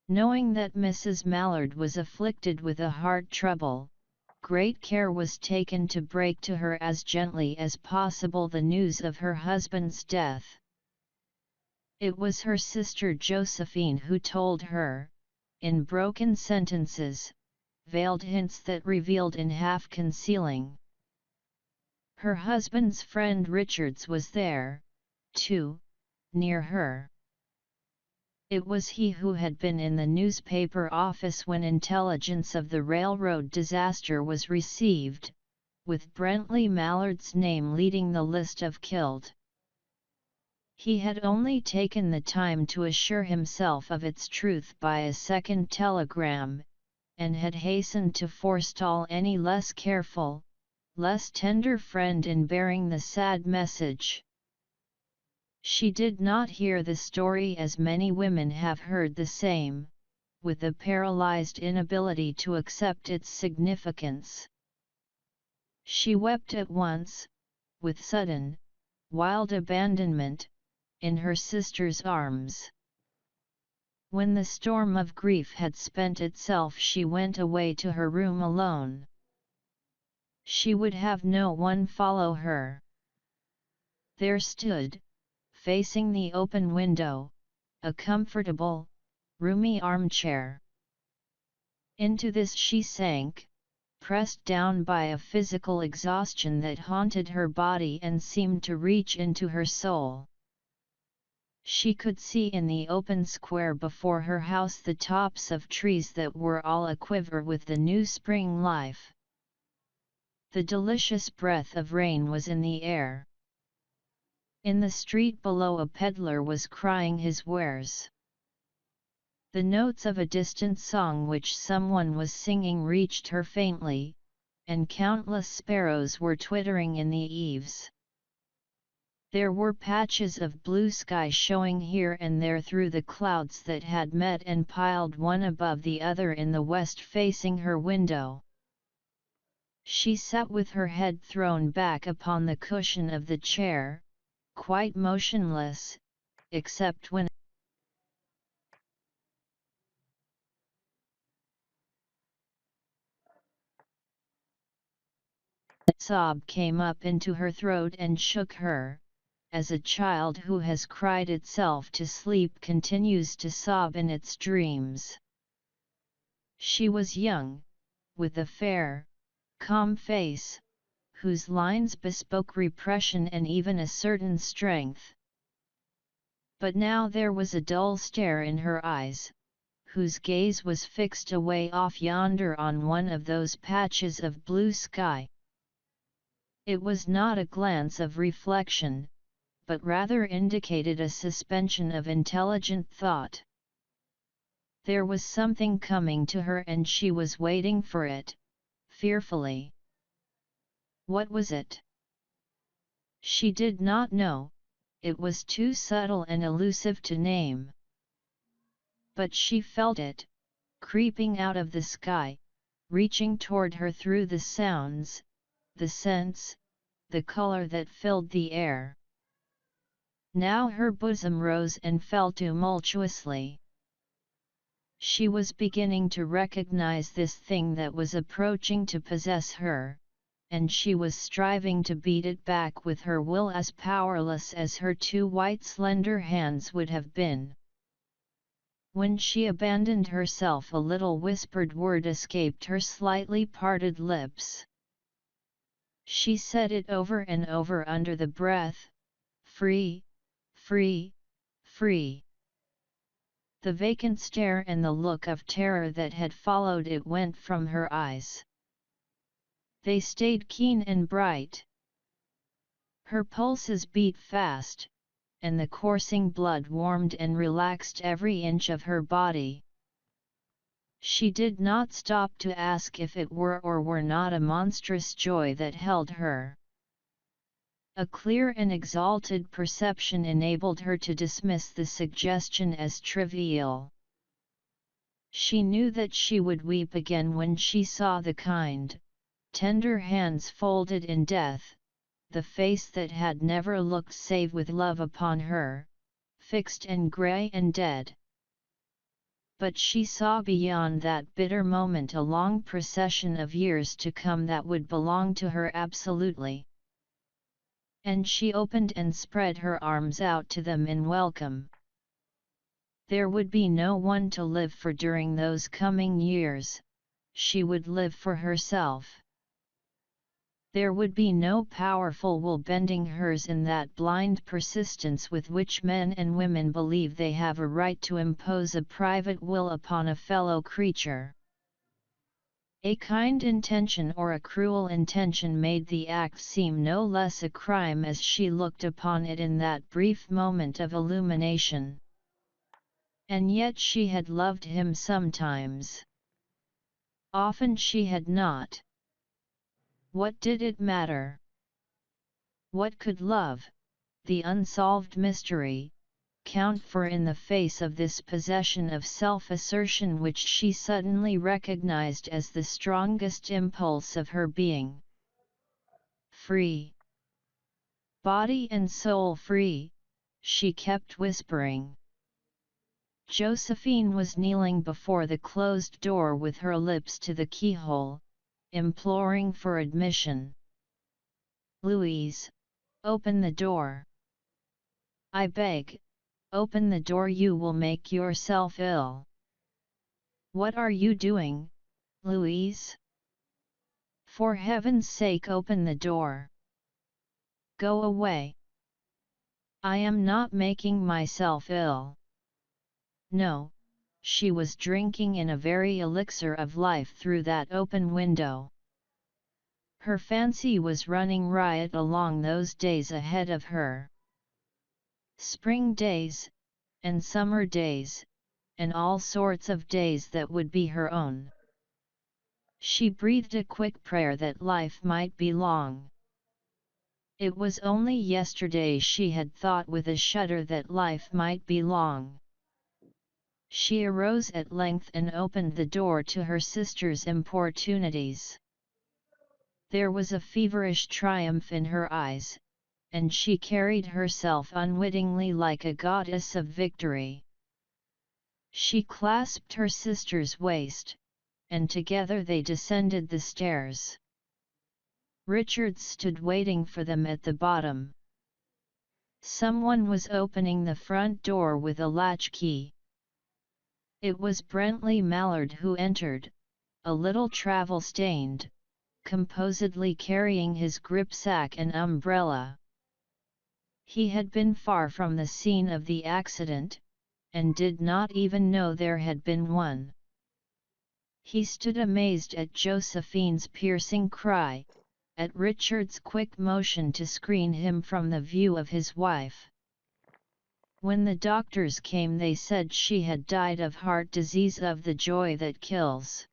Knowing that Mrs. Mallard was afflicted with a heart trouble, great care was taken to break to her as gently as possible the news of her husband's death. It was her sister Josephine who told her, in broken sentences, veiled hints that revealed in half-concealing. Her husband's friend Richards was there, too, near her. It was he who had been in the newspaper office when intelligence of the railroad disaster was received, with Brentley Mallard's name leading the list of killed. He had only taken the time to assure himself of its truth by a second telegram, and had hastened to forestall any less careful, less tender friend in bearing the sad message. She did not hear the story as many women have heard the same, with a paralyzed inability to accept its significance. She wept at once, with sudden, wild abandonment, in her sister's arms. When the storm of grief had spent itself, she went away to her room alone. She would have no one follow her. There stood, facing the open window, a comfortable, roomy armchair. Into this she sank, pressed down by a physical exhaustion that haunted her body and seemed to reach into her soul. She could see in the open square before her house the tops of trees that were all aquiver with the new spring life. The delicious breath of rain was in the air. In the street below a peddler was crying his wares. The notes of a distant song which someone was singing reached her faintly, and countless sparrows were twittering in the eaves. There were patches of blue sky showing here and there through the clouds that had met and piled one above the other in the west facing her window. She sat with her head thrown back upon the cushion of the chair, quite motionless, except when a sob came up into her throat and shook her, as a child who has cried itself to sleep continues to sob in its dreams. She was young, with a fair, calm face, whose lines bespoke repression and even a certain strength. But now there was a dull stare in her eyes, whose gaze was fixed away off yonder on one of those patches of blue sky. It was not a glance of reflection, but rather indicated a suspension of intelligent thought. There was something coming to her and she was waiting for it, fearfully. What was it? She did not know, it was too subtle and elusive to name. But she felt it, creeping out of the sky, reaching toward her through the sounds, the scents, the color that filled the air. Now her bosom rose and fell tumultuously. She was beginning to recognize this thing that was approaching to possess her, and she was striving to beat it back with her will as powerless as her two white slender hands would have been. When she abandoned herself, a little whispered word escaped her slightly parted lips. She said it over and over under the breath, "Free, free, free." The vacant stare and the look of terror that had followed it went from her eyes. They stayed keen and bright. Her pulses beat fast, and the coursing blood warmed and relaxed every inch of her body. She did not stop to ask if it were or were not a monstrous joy that held her. A clear and exalted perception enabled her to dismiss the suggestion as trivial. She knew that she would weep again when she saw the kind, tender hands folded in death, the face that had never looked save with love upon her, fixed and grey and dead. but she saw beyond that bitter moment a long procession of years to come that would belong to her absolutely. And she opened and spread her arms out to them in welcome. There would be no one to live for during those coming years, she would live for herself. There would be no powerful will bending hers in that blind persistence with which men and women believe they have a right to impose a private will upon a fellow creature. A kind intention or a cruel intention made the act seem no less a crime as she looked upon it in that brief moment of illumination. And yet she had loved him sometimes. Often she had not. What did it matter? What could love, the unsolved mystery, count for in the face of this possession of self-assertion which she suddenly recognized as the strongest impulse of her being? Free. Body and soul free, she kept whispering. Josephine was kneeling before the closed door with her lips to the keyhole, imploring for admission. Louise, open the door. I beg, open the door, you will make yourself ill. What are you doing, Louise? For heaven's sake open the door. Go away. I am not making myself ill. No, she was drinking in a very elixir of life through that open window. Her fancy was running riot along those days ahead of her. Spring days, and summer days, and all sorts of days that would be her own. She breathed a quick prayer that life might be long. It was only yesterday she had thought with a shudder that life might be long. She arose at length and opened the door to her sister's importunities. There was a feverish triumph in her eyes, and she carried herself unwittingly like a goddess of victory. She clasped her sister's waist, and together they descended the stairs. Richard stood waiting for them at the bottom. Someone was opening the front door with a latch key. It was Brently Mallard who entered, a little travel-stained, composedly carrying his gripsack and umbrella. He had been far from the scene of the accident, and did not even know there had been one. He stood amazed at Josephine's piercing cry, at Richard's quick motion to screen him from the view of his wife. When the doctors came they said she had died of heart disease, of the joy that kills.